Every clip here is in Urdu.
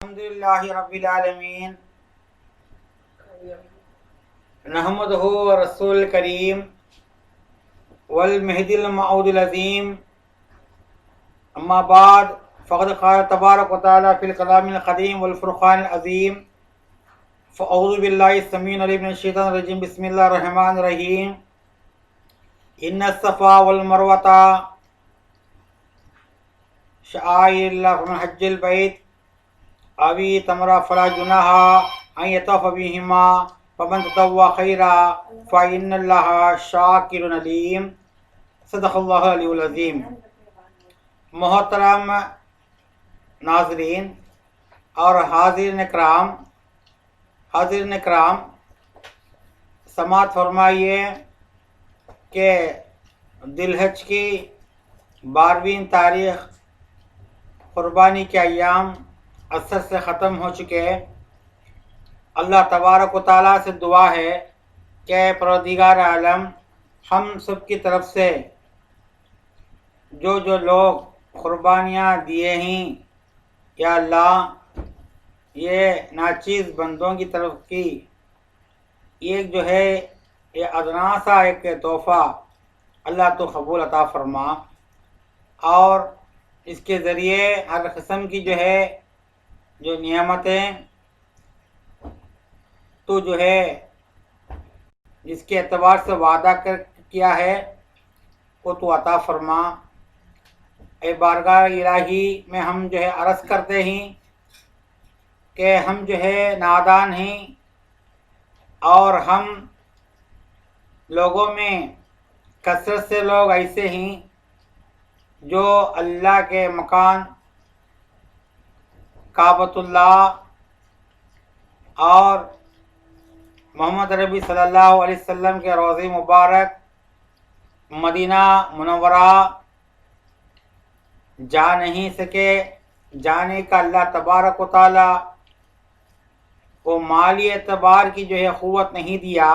الحمدللہ رب العالمین نحمدہ ورسول کریم والمہدی الموعود العظیم اما بعد فقد قال تبارک و تعالی فی الکلام القدیم والفرقان العظیم فاعوذ باللہ السمیع العلیم من الشیطان الرجیم بسم اللہ الرحمن الرحیم ان الصفا والمروۃ شعائر اللہ فمن حج البیت اوی تمرا فلا جناح ان یطوف بہما فمن تطوع خیرا فإن اللہ شاکر علیم صدق اللہ العلی العظیم۔ محترم ناظرین اور حاضرین کرام سماعت فرمائیے کہ ذی الحج کی 12ویں تاریخ قربانی کے ایام اثر سے ختم ہو چکے۔ اللہ تبارک و تعالیٰ سے دعا ہے کہ پروردگار عالم ہم سب کی طرف سے جو لوگ قربانیاں دیے ہیں یا اللہ یہ ناچیز بندوں کی طرف کی ایک یہ ادنا سا ایک تحفہ اللہ تو قبول عطا فرما، اور اس کے ذریعے ہر قسم کی جو نعمتیں تو جس کے اعتبار سے وعدہ کیا ہے وہ تو عطا فرما۔ اے بارگاہ الہی میں ہم عرض کرتے ہیں کہ ہم نادان ہیں، اور ہم لوگوں میں کثرت سے لوگ ایسے ہیں جو اللہ کے مکان کعبۃ اللہ اور محمد ربی صلی اللہ علیہ وسلم کے روضہ مبارک مدینہ منورہ جا نہیں سکے، جانے کا اللہ تبارک و تعالی وہ مالی اعتبار کی قوت نہیں دیا،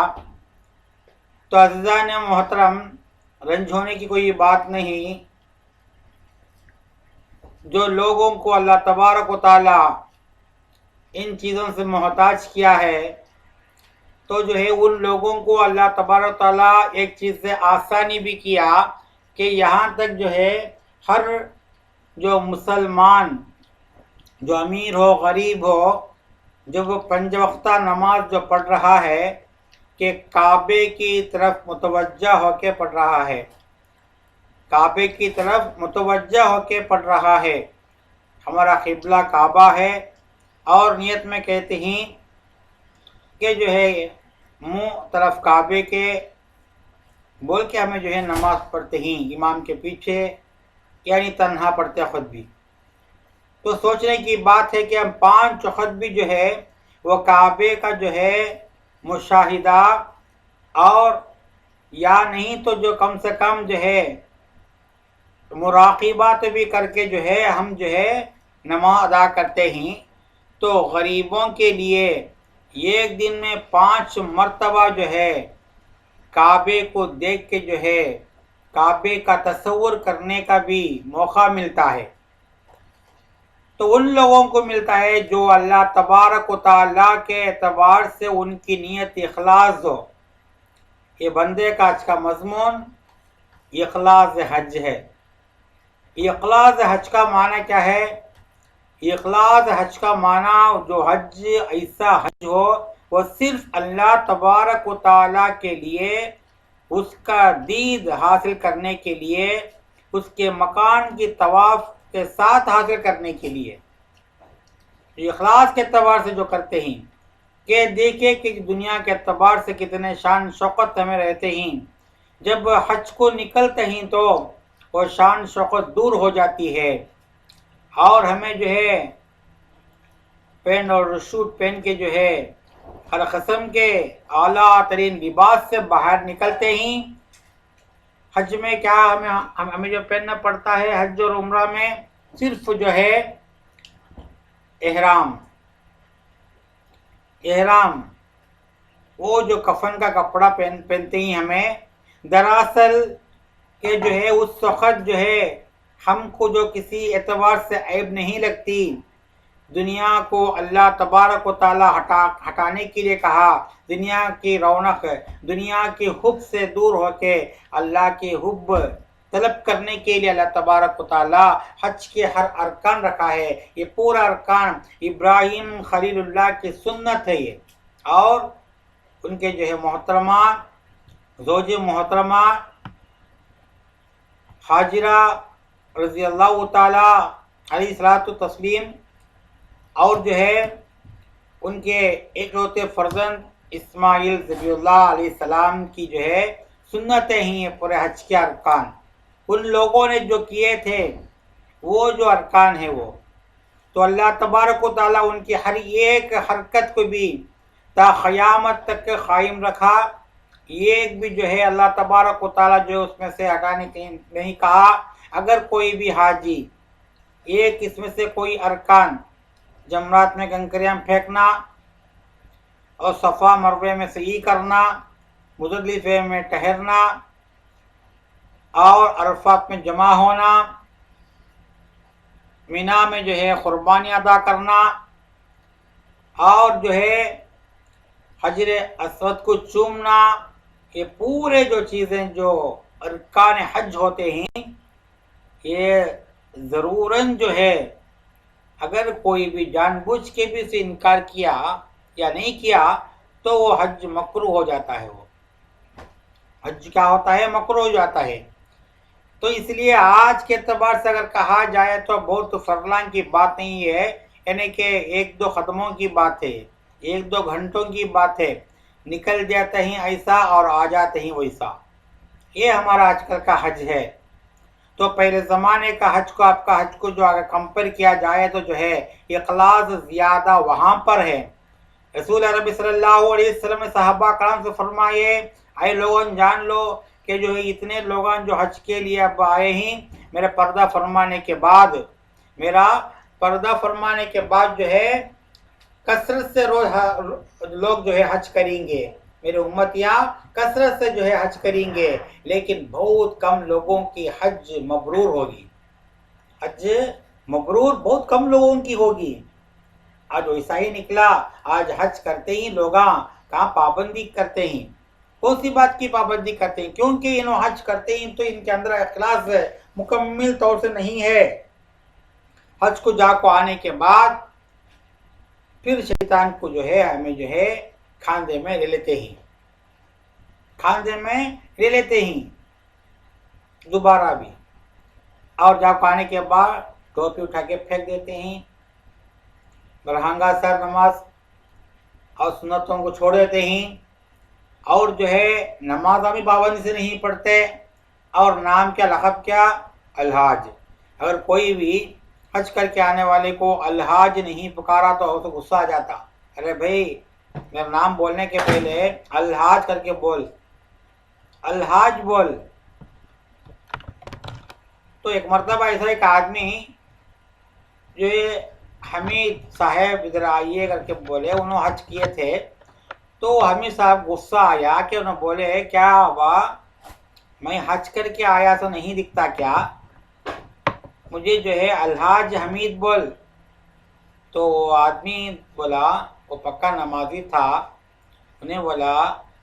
تو عزیزان محترم رنج ہونے کی کوئی بات نہیں۔ جو لوگوں کو اللہ تبارک و تعالی ان چیزوں سے محتاج کیا ہے، تو ان لوگوں کو اللہ تبارک و تعالی ایک چیز سے آسانی بھی کیا کہ یہاں تک ہر جو مسلمان جو امیر ہو غریب ہو جب وہ 5 وقتہ نماز جو پڑھ رہا ہے کہ کعبے کی طرف متوجہ ہو کے پڑھ رہا ہے، کعبے کی طرف متوجہ ہو کے پڑھ رہا ہے۔ ہمارا قبلہ کعبہ ہے، اور نیت میں کہتے ہیں کہ منہ طرف کعبے کے بول کے ہمیں نماز پڑھتے ہیں امام کے پیچھے، یعنی تنہا پڑھتے خود بھی۔ تو سوچنے کی بات ہے کہ ہم 5 وقت بھی وہ کعبے کا مشاہدہ اور یا نہیں تو کم سے کم مراقبات بھی کر کے ہم نماز ادا کرتے ہیں۔ تو غریبوں کے لیے ایک دن میں 5 مرتبہ کعبے کو دیکھ کے کعبے کا تصور کرنے کا بھی موقع ملتا ہے۔ تو ان لوگوں کو ملتا ہے جو اللہ تبارک و تعالیٰ کے اعتبار سے ان کی نیت اخلاص ہو۔ یہ بندے کا آج کا مضمون اخلاص حج ہے۔ اخلاص حج کا معنی کیا ہے؟ اخلاص حج کا معنی جو حج ایسا حج ہو وہ صرف اللہ تبارک و تعالیٰ کے لیے، اس کا دید حاصل کرنے کے لیے، اس کے مکان کی طواف کے ساتھ حاصل کرنے کے لیے۔ اخلاص کے اعتبار سے جو کرتے ہیں کہ دیکھیں کہ دنیا کے اعتبار سے کتنے شان شوقت ہمیں رہتے ہیں، جب حج کو نکلتے ہیں تو وہ شان شوقت دور ہو جاتی ہے، اور ہمیں پین اور شوٹ پہن کے ہر قسم کے اعلیٰ ترین لباس سے باہر نکلتے ہیں۔ حج میں کیا ہمیں پہننا پڑتا ہے؟ حج اور عمرہ میں صرف احرام وہ جو کفن کا کپڑا پہنتے ہیں ہمیں، دراصل کہ اس وقت ہم کو جو کسی اعتبار سے عیب نہیں لگتی، دنیا کو اللہ تبارک و تعالی ہٹانے کے لیے کہا، دنیا کی رونق، دنیا کے حب سے دور ہو کے اللہ کے حب طلب کرنے کے لیے اللہ تبارک و تعالی حج کے ہر ارکان رکھا ہے۔ یہ پورا ارکان ابراہیم خلیل اللہ کی سنت ہے یہ، اور ان کے جو ہے محترمہ زوج محترمہ حاجرہ رضی اللہ تعالی علیہ الصلاۃ والتسلیم، اور جو ہے ان کے ایک ہوتے فرزند اسماعیل ذبیح اللہ علیہ السلام کی جو ہے سنتیں ہی ہیں پورے حج کے ارکان۔ ان لوگوں نے جو کیے تھے وہ جو ارکان ہیں وہ تو اللہ تبارک و تعالیٰ ان کی ہر ایک حرکت کو بھی تا قیامت تک قائم رکھا۔ ایک بھی جو ہے اللہ تبارک و تعالیٰ جو اس میں سے ہٹانے کے نہیں کہا۔ اگر کوئی بھی حاجی ایک اس میں سے کوئی ارکان، جمرات میں کنکریاں پھینکنا اور صفا مروے میں سعی کرنا، مزدلفہ میں ٹہرنا اور عرفات میں جمع ہونا، مینا میں جو ہے قربانی ادا کرنا، اور جو ہے حجر اسود کو چومنا، یہ پورے جو چیزیں جو ارکان حج ہوتے ہیں، یہ ضروراً جو ہے اگر کوئی بھی جان بوجھ کے بھی اسے انکار کیا یا نہیں کیا تو وہ حج مکروہ ہو جاتا ہے۔ وہ حج کیا ہوتا ہے؟ مکروہ ہو جاتا ہے۔ تو اس لیے آج کے اعتبار سے اگر کہا جائے تو بہت فرلان کی بات نہیں ہے، یعنی کہ ایک دو قدموں کی بات ہے، ایک دو گھنٹوں کی بات ہے، نکل جاتے ہیں ایسا اور آ جاتے ہیں ویسا۔ یہ ہمارا آج کل کا حج ہے۔ تو پہلے زمانے کا حج کو آپ کا حج کو جو اگر کمپیئر کیا جائے تو جو ہے اخلاص زیادہ وہاں پر ہے۔ رسول عربی صلی اللہ علیہ وسلم نے صحابہ کرام سے فرمائے، اے لوگن جان لو کہ جو ہے اتنے لوگان جو حج کے لیے اب آئے ہیں، میرا پردہ فرمانے کے بعد جو ہے کثرت سے لوگ جو ہے حج کریں گے، میرے امتیاں کثرت سے جو ہے حج کریں گے، لیکن بہت کم لوگوں کی حج مبرور ہوگی۔ حج مبرور بہت کم لوگوں کی ہوگی۔ آج ویسا ہی نکلا، آج حج کرتے ہی لوگاں کہاں پابندی کرتے ہیں، کون سی بات کی پابندی کرتے ہیں؟ کیونکہ انہوں حج کرتے ہیں تو ان کے اندر اخلاص مکمل طور سے نہیں ہے۔ حج کو جا کو آنے کے بعد پھر شیطان کو جو ہے ہمیں جو ہے کھاندے میں لے لیتے ہیں دوبارہ بھی، اور جا کو آنے کے بعد ٹوپی اٹھا کے پھینک دیتے ہیں، برہنگا سر نماز اور سنتوں کو چھوڑ دیتے ہیں، اور جو ہے نماز بھی پابندی سے نہیں پڑھتے، اور نام کیا، لقب کیا، الحاج۔ اگر کوئی بھی حج کر کے آنے والے کو الحاج نہیں پکارا تو اسے غصہ آ جاتا، ارے بھائی میرا نام بولنے کے پہلے الحاج کر کے بول، الحاج بول۔ تو ایک مرتبہ ایسا ایک آدمی جو حمید صاحب ادھر آئیے کر کے بولے، انہوں حج کیے تھے، تو حمید صاحب غصہ آیا کہ انہوں بولے کیا ہوا، میں حج کر کے آیا تو نہیں دکھتا کیا، مجھے جو ہے الحاج حمید بول۔ تو وہ آدمی بولا، وہ پکا نمازی تھا، انہیں بولا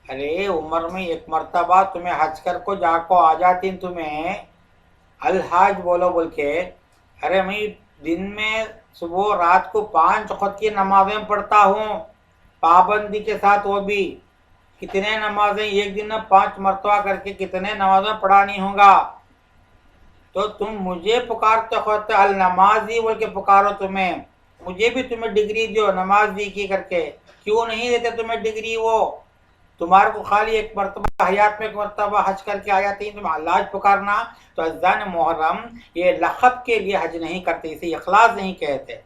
ارے عمر میں ایک مرتبہ تمہیں حج کر کو جا کو آ جاتی تمہیں الحاج بولو بول کے، ارے میں دن میں صبح رات کو 5 وقت کی نمازیں پڑھتا ہوں پابندی کے ساتھ، وہ بھی کتنے نمازیں ایک دن میں 5 مرتبہ کر کے کتنے نمازیں پڑھانی ہوگا، تو تم مجھے پکارتے ہوتے النمازی بول کے پکارو، مجھے بھی تمہیں ڈگری جو نماز دی کی کر کے، کیوں نہیں دیتے تمہیں ڈگری؟ وہ تمہارے کو خالی ایک مرتبہ حیات میں ایک مرتبہ حج کر کے آیا تھی، تم الحاج پکارنا، تو اذان محرم یہ لقب کے لیے حج نہیں کرتے، اسے اخلاص نہیں کہتے،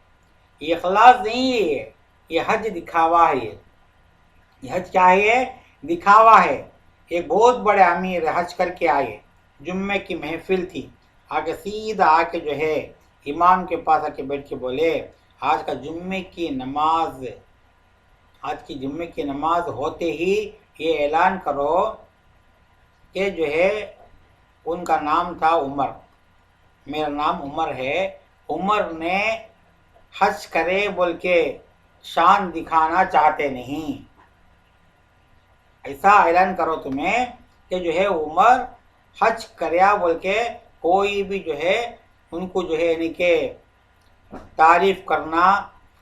یہ اخلاص نہیں ہے، یہ حج دکھاوا ہے، یہ حج کیا ہے؟ دکھاوا ہے۔ ایک بہت بڑے امیر حج کر کے آئے، جمعے کی محفل تھی، آگے سیدھا آ کے جو ہے امام کے پاس آ کے بیٹھ کے بولے آج کی جمعے کی نماز ہوتے ہی یہ اعلان کرو کہ جو ہے ان کا نام تھا عمر، میرا نام عمر ہے، عمر نے حج کرے بول کے شان دکھانا چاہتے نہیں. ایسا اعلان کرو تمہیں کہ جو ہے عمر حج کریا بول کے کوئی بھی جو ہے ان کو جو ہے یعنی کہ تعریف کرنا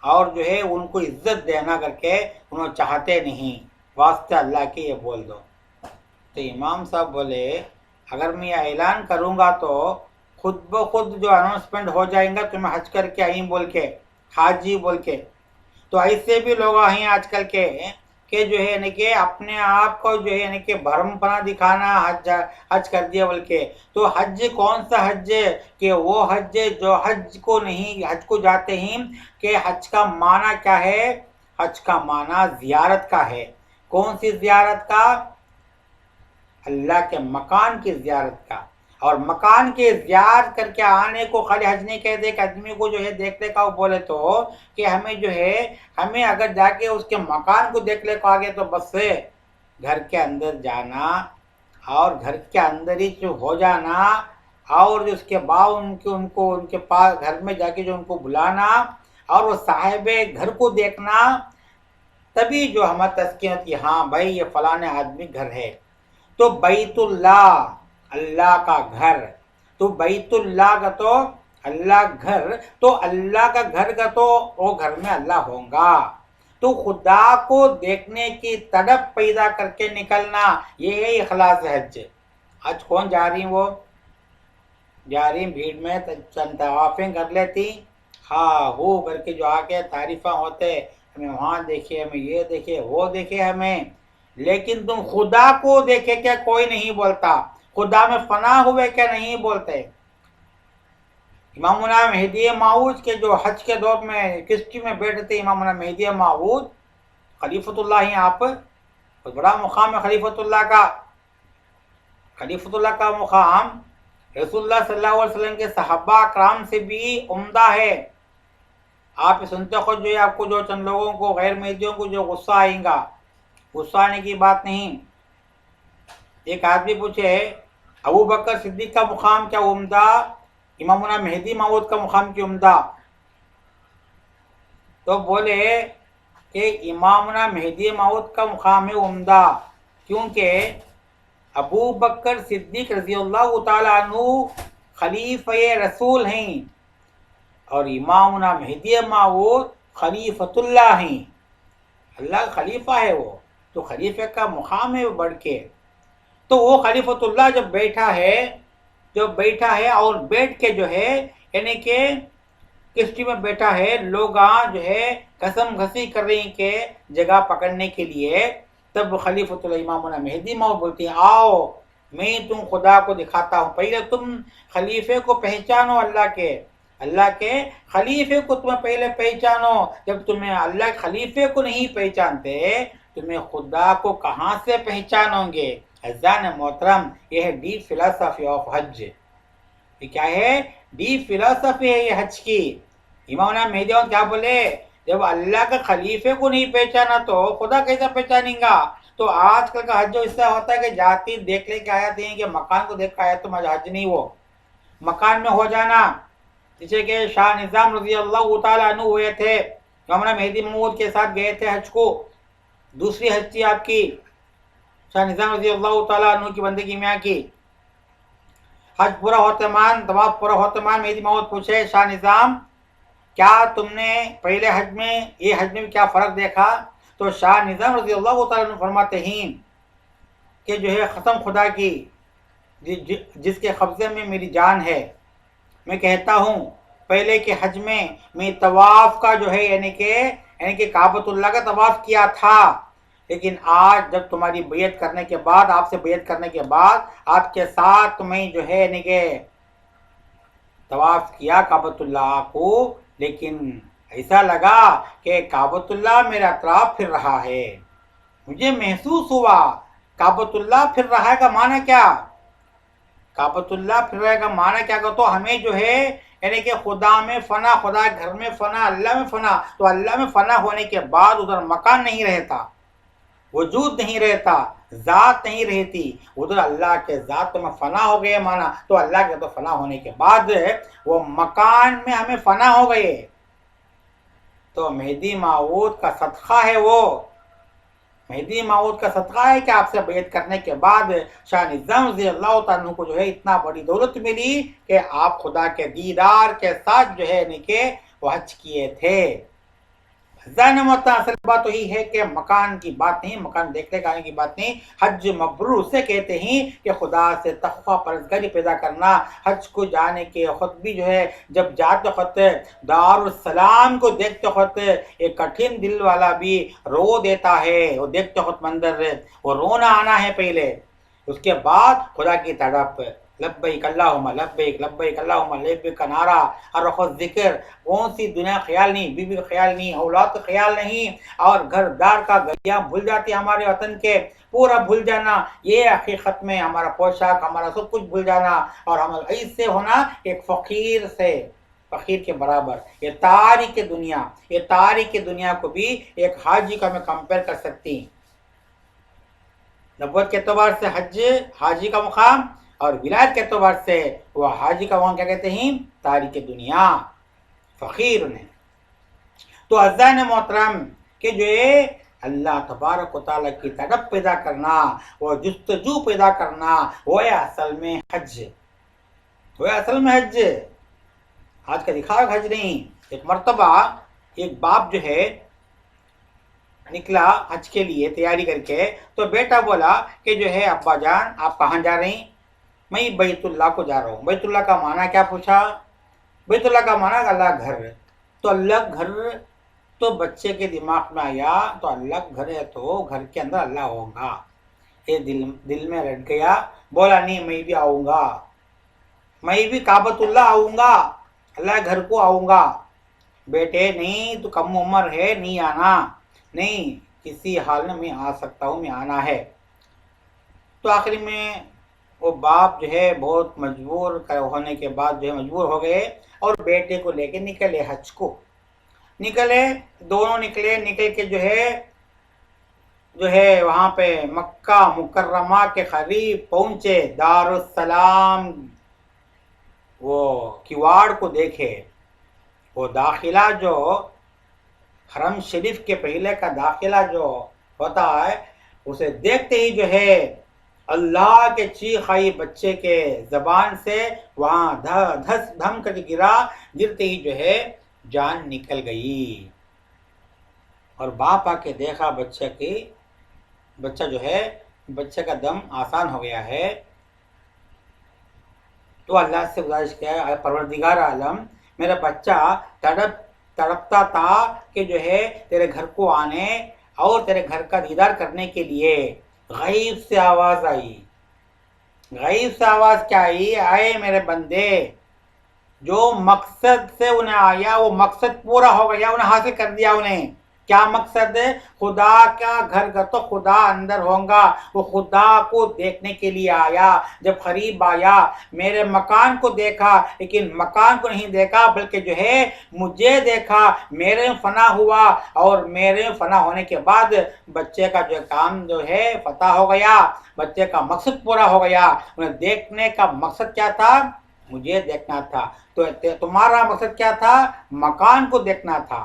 اور جو ہے ان کو عزت دینا کر کے انہوں چاہتے نہیں. واسطہ اللہ کے یہ بول دو. تو امام صاحب بولے اگر میں یہ اعلان کروں گا تو خود بخود جو اناؤنسمنٹ ہو جائیں گا تمہیں حج کر کے آئیں بول کے، حاجی بول کے. تو ایسے بھی لوگ ہیں آج کل کے کہ جو ہے یعنی کہ اپنے آپ کو جو ہے یعنی کہ بھرم پنا دکھانا حج کر دیا بول کے. تو حج کون سا حج ہے؟ کہ وہ حج جو حج کو نہیں، حج کو جاتے ہیں کہ حج کا معنی کیا ہے؟ حج کا معنی زیارت کا ہے. کون سی زیارت کا؟ اللہ کے مکان کی زیارت کا. اور مکان کے زیارت کر کے آنے کو خالی حج نہیں کہتے کہ آدمی کو جو ہے دیکھنے کا وہ بولے تو کہ ہمیں جو ہے ہمیں اگر جا کے اس کے مکان کو دیکھنے کو آگے تو بس سے گھر کے اندر جانا اور گھر کے اندر ہی جو ہو جانا اور اس کے بعد ان کے پاس گھر میں جا کے جو ان کو بلانا اور وہ صاحب گھر کو دیکھنا، تبھی جو ہمارا تذکیہ ہوتی ہے ہاں بھائی یہ فلاں آدمی گھر ہے. تو بیت اللہ اللہ کا گھر، تو بیت اللہ کا تو اللہ گھر، تو اللہ کا گھر کا تو وہ گھر میں اللہ ہوں گا. تو خدا کو دیکھنے کی تڑپ پیدا کر کے نکلنا، یہ ہے اخلاص حج. آج کون جا رہی وہ جا رہی بھیڑ میں چند طوافیں کر لیتی، ہاں ہو کر کے جو آ کے تعریفاں ہوتے ہمیں وہاں دیکھے، ہمیں یہ دیکھے، وہ دیکھے ہمیں. لیکن تم خدا کو دیکھے کیا کوئی نہیں بولتا، خدا میں فنا ہوئے کیا نہیں بولتے. امامنا مہدی موعود کے جو حج کے دور میں کشتی میں بیٹھے تھے، امامنا مہدی موعود خلیفۃ اللہ ہیں. آپ بہت بڑا مقام ہے خلیفۃ اللہ کا. خلیفۃ اللہ کا مقام رسول اللہ صلی اللہ علیہ وسلم کے صحابہ کرام سے بھی عمدہ ہے. آپ سنتے خود جو ہے آپ کو جو چند لوگوں کو غیر مہدیوں کو جو غصہ آئے گا، غصہ آنے کی بات نہیں. ایک آدمی پوچھے ابو بکر صدیق کا مقام کیا عمدہ، امامنا مہدی موعود کا مقام کیا عمدہ؟ تو بولے کہ امامنا مہدی موعود کا مقام ہے عمدہ، کیونکہ ابو بکر صدیق رضی اللہ تعالیٰ عنہ خلیفہ رسول ہیں اور امامنا مہدی موعود خلیفۃ اللہ ہیں. اللہ کا خلیفہ ہے وہ، تو خلیفہ کا مقام ہے بڑھ کے. تو وہ خلیفۃ اللہ جب بیٹھا ہے اور بیٹھ کے جو ہے یعنی کہ کشتی میں بیٹھا ہے، لوگ جو ہے قسم گھسی کر رہی ہیں کہ جگہ پکڑنے کے لیے، تب خلیفۃ اللہ امامنا مہدی موعود بولتی ہیں آؤ میں تم خدا کو دکھاتا ہوں. پہلے تم خلیفے کو پہچانو، اللہ کے خلیفے کو تمہیں پہلے پہچانو. جب تمہیں اللہ کے خلیفے کو نہیں پہچانتے تمہیں خدا کو کہاں سے پہچانو گے؟ عزیزان محترم، یہ ہے ڈیپ فلسفی آف حج. یہ کیا ہے؟ ڈیپ فلسفی ہے یہ حج کی. امام مہدی کیا بولے؟ جب اللہ کے خلیفے کو نہیں پہچانا تو خدا کیسا پہچانیں گا؟ تو آج کل کا حج جو اس سے ہوتا ہے کہ جاتی دیکھ لے کے آیا تھے کہ مکان کو دیکھ کے آیا، تو حج نہیں، وہ مکان میں ہو جانا. جیسے کہ شاہ نظام رضی اللہ تعالیٰ عنہ ہوئے تھے، امام مہدی موعود کے ساتھ گئے تھے حج کو. دوسری حج تھی آپ کی شاہ نظام رضی اللہ تعالیٰ عنہ کی بندگی میں کی. حج پورا ہوتے مان، طواف پورا ہوتے مان مہدی موعود پوچھے شاہ نظام کیا تم نے پہلے حج میں یہ حج میں کیا فرق دیکھا؟ تو شاہ نظام رضی اللہ تعالیٰ عنہ فرماتے ہیں کہ جو ہے قسم خدا کی جس کے قبضے میں میری جان ہے، میں کہتا ہوں پہلے کے حج میں طواف کا جو ہے یعنی کہ کعبۃ اللہ کا طواف کیا تھا، لیکن آج جب تمہاری بیعت کرنے کے بعد، آپ سے بیعت کرنے کے بعد آپ کے ساتھ میں جو ہے یعنی کہ طواف کیا کعبۃ اللہ کو، لیکن ایسا لگا کہ کعبۃ اللہ میرا اطراف پھر رہا ہے. مجھے محسوس ہوا کعبۃ اللہ پھر رہا ہے کا معنی کیا؟ کعبۃ اللہ پھر رہے کا معنی کیا؟ تو ہمیں جو ہے یعنی کہ خدا میں فنا، خدا گھر میں فنا، اللہ میں فنا. تو اللہ میں فنا ہونے کے بعد ادھر مکان نہیں رہتا، وجود نہیں رہتا، ذات نہیں رہتی. ادھر اللہ کے ذات میں فنا ہو گئے مانا، تو اللہ کے تو فنا ہونے کے بعد وہ مکان میں ہمیں فنا ہو گئے. تو مہدی موعود کا صدقہ ہے، وہ مہدی موعود کا صدقہ ہے کہ آپ سے بیعت کرنے کے بعد شاہ نظام رضی اللہ تعالیٰ عنہ کو جو ہے اتنا بڑی دولت ملی کہ آپ خدا کے دیدار کے ساتھ جو ہے وہ حج کیے تھے۔ اصل بات وہی ہے کہ مکان کی بات نہیں، مکان دیکھنے کا آنے کی بات نہیں، حج مبرور اسے کہتے ہیں کہ خدا سے تقوی پرہیزگاری پیدا کرنا۔ حج کو جانے کے خود بھی جو ہے جب جاتے وقت دارالسلام کو دیکھتے وقت ایک کٹھن دل والا بھی رو دیتا ہے، وہ دیکھتے وقت منظر وہ رونا آنا ہے پہلے، اس کے بعد خدا کی تڑپ، لبیک اللہم لبیک لبیک اللہم لبیک کا نعرہ، اور خود ذکر، کون سی دنیا خیال نہیں، بیوی کا خیال نہیں، اولاد کا خیال نہیں، اور گھر دار کا گلیاں بھول جاتی ہمارے وطن کے، پورا بھول جانا، یہ حقیقت میں ہمارا پوشاک، ہمارا سب کچھ بھول جانا، اور ہم ایسے ہونا ایک فقیر سے، فقیر کے برابر۔ یہ تاریخ دنیا کو بھی ایک حاجی کا میں کمپیئر کر سکتی ہیں۔ نبوت کے اعتبار سے حج حاجی کا مقام، اور ولایت کے اعتبار سے وہ حاجی کا مقام کیا کہتے ہیں؟ تاریخ دنیا، فقیر انہیں۔ تو عزیزان محترم کہ جو ہے اللہ تبارک و تعالیٰ کی طرف پیدا کرنا، وہ جستجو پیدا کرنا، وہ اصل میں حج، وہ اصل میں حج، آج کا دکھاوا حج نہیں۔ ایک مرتبہ ایک باپ جو ہے نکلا حج کے لیے تیاری کر کے، تو بیٹا بولا کہ جو ہے ابا جان آپ کہاں جا رہے ہیں؟ میں بیت اللہ کو جا رہا ہوں۔ بیت اللہ کا معنی کیا پوچھا؟ بیت اللہ کا معنی اللہ گھر۔ تو اللہ گھر تو بچے کے دماغ میں آیا، تو اللہ گھر ہے تو گھر کے اندر اللہ ہوگا، یہ دل میں رٹ گیا، بولا نہیں میں بھی آؤں گا، میں بھی کعبۃ اللہ آؤں گا، اللہ گھر کو آؤں گا۔ بیٹے نہیں تو کم عمر ہے، نہیں آنا، نہیں کسی حال میں آ سکتا ہوں، میں آنا ہے۔ تو آخری میں وہ باپ جو ہے بہت مجبور ہونے کے بعد جو ہے مجبور ہو گئے، اور بیٹے کو لے کے نکلے حج کو، نکلے دونوں، نکل کے جو ہے وہاں پہ مکہ مکرمہ کے قریب پہنچے، دارالسلام وہ کیواڑ کو دیکھے، وہ داخلہ جو حرم شریف کے پہلے کا داخلہ جو ہوتا ہے، اسے دیکھتے ہی جو ہے اللہ کے چیخ آئی بچے کے زبان سے، وہاں دھس دھم کر گرا، گرتے ہی جو ہے جان نکل گئی، اور باپ آ کے دیکھا بچہ جو ہے بچے کا دم آسان ہو گیا ہے۔ تو اللہ سے گزارش کیا، اے پروردگار عالم، میرا بچہ تڑپتا تھا کہ جو ہے تیرے گھر کو آنے اور تیرے گھر کا دیدار کرنے کے لیے۔ غیب سے آواز آئی، غیب سے آواز کیا آئی؟ آئے میرے بندے، جو مقصد سے انہیں آیا وہ مقصد پورا ہو گیا، انہیں حاصل کر دیا۔ انہیں کیا مقصد ہے؟ خدا کا گھر کا تو خدا اندر ہوگا، وہ خدا کو دیکھنے کے لیے آیا۔ جب قریب آیا میرے مکان کو دیکھا، لیکن مکان کو نہیں دیکھا بلکہ جو ہے مجھے دیکھا، میرے فنا ہوا، اور میرے فنا ہونے کے بعد بچے کا جو کام جو ہے فتح ہو گیا، بچے کا مقصد پورا ہو گیا۔ انہیں دیکھنے کا مقصد کیا تھا؟ مجھے دیکھنا تھا۔ تو تمہارا مقصد کیا تھا؟ مکان کو دیکھنا تھا۔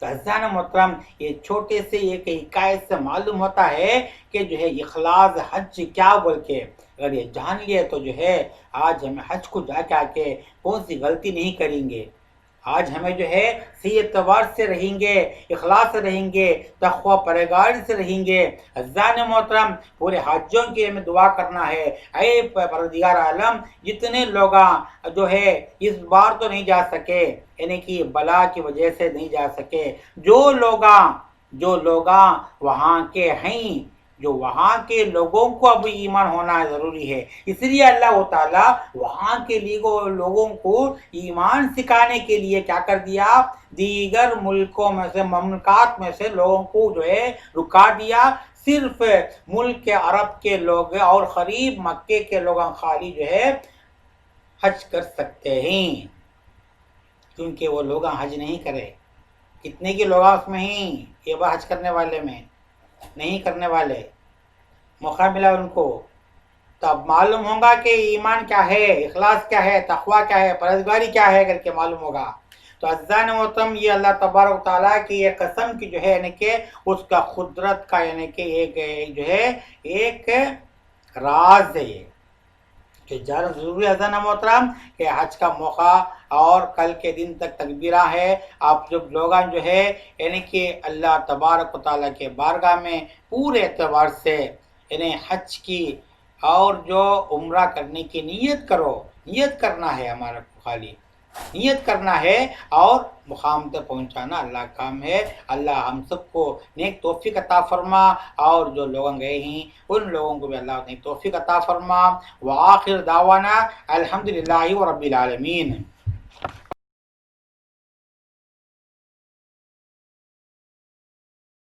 تو عزیزان محترم، یہ چھوٹے سے ایک حکایت سے معلوم ہوتا ہے کہ جو ہے اخلاص حج کیا بول کے، اگر یہ جان لیے تو جو ہے آج ہمیں حج کو جا کے آ کے کون سی غلطی نہیں کریں گے۔ آج ہمیں جو ہے صحیح اعتبار سے رہیں گے، اخلاص سے رہیں گے، تقوی پرہیزگاری سے رہیں گے۔ عزیزان محترم، پورے حاجیوں کی ہمیں دعا کرنا ہے، اے پروردگار عالم، جتنے لوگ جو ہے اس بار تو نہیں جا سکے، یعنی کہ بلا کی وجہ سے نہیں جا سکے، جو لوگ وہاں کے ہیں، جو وہاں کے لوگوں کو اب ایمان ہونا ضروری ہے، اس لیے اللہ تعالیٰ وہاں کے لوگوں کو ایمان سکھانے کے لیے کیا کر دیا؟ دیگر ملکوں میں سے، مملکات میں سے لوگوں کو جو ہے رکا دیا، صرف ملک کے عرب کے لوگ اور قریب مکے کے لوگ خالی جو ہے حج کر سکتے ہیں، کیونکہ وہ لوگ حج نہیں کرے۔ کتنے کے لوگ اس میں ہیں یہ بار حج کرنے والے میں نہیں کرنے والے، موقع ملا ان کو، تو اب معلوم ہوگا کہ ایمان کیا ہے، اخلاص کیا ہے، تقوی کیا ہے، پرہیزگاری کیا ہے کر کے معلوم ہوگا۔ تو عزیزان محترم یہ اللہ تبارک و تعالیٰ کی یہ قسم کی جو ہے یعنی کہ اس کا قدرت کا یعنی کہ ایک جو ہے ایک راز ہے یہ کہ زیادہ ضروری عزیزان محترم کہ حج کا موقع اور کل کے دن تک تکبیرہ ہے. آپ جب لوگان جو ہے یعنی کہ اللہ تبارک و تعالیٰ کے بارگاہ میں پورے اعتبار سے یعنی حج کی اور جو عمرہ کرنے کی نیت کرو. نیت کرنا ہے ہمارا خالی نیت کرنا ہے اور مقام تک پہنچانا اللہ کا کام ہے. اللہ ہم سب کو نیک توفیق عطا فرما اور جو لوگ گئے ہیں ان لوگوں کو بھی اللہ نیک توفیق عطا فرما. وآخر دعوانا الحمدللہ رب العالمین.